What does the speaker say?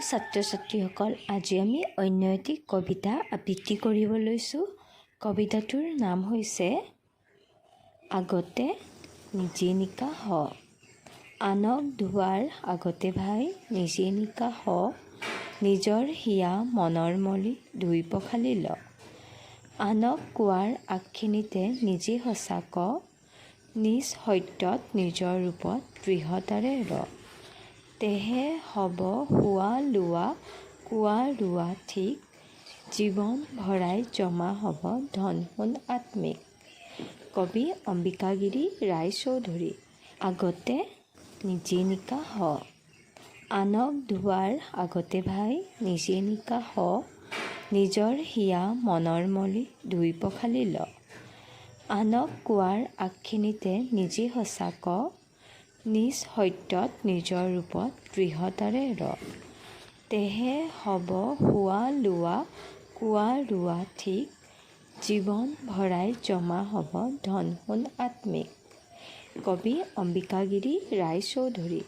ছাত্ৰ ছাত্ৰীসকল, আজি আমি অন্য এটি কবিতা আবৃত্তি কৰিব লৈছোঁ। কবিতাটোৰ নাম হৈছে আগতে নিজে নিকা হ। আনক ধোৱাৰ আগতে ভাই নিজে নিকা হ। নিজৰ হিয়া মনৰ মলি ধুই পখালি ল। আনক কোৱাৰ আগখিনিতে নিজে সঁচা ক। নিজ সত্যত নিজৰ ৰূপত দৃঢ়তাৰে ৰ। তেহে হ'ব হোৱা লোৱা কোৱা ৰোৱা ঠিক। জীৱন ভৰাই জমা হ'ব ধন সোণ আত্মিক। কবি অম্বিকাগিৰি ৰায়চৌধুৰী। আগতে নিজে নিকা হ। আনক ধোৱাৰ আগতে ভাই নিজে নিকা হ। নিজৰ হিয়া মনৰ মলি ধুই পখালি ল। আনক কোৱাৰ আগখিনিতে নিজে সঁচা ক। নিজ সত্যত নিজৰ ৰূপত দৃঢ়তাৰে ৰ। তেহে হ'ব হোৱা লোৱা কোৱা ৰোৱা ঠিক। জীৱন ভৰাই জমা হ'ব ধন সোণ আত্মিক। কবি অম্বিকাগিৰি ৰায়চৌধুৰী।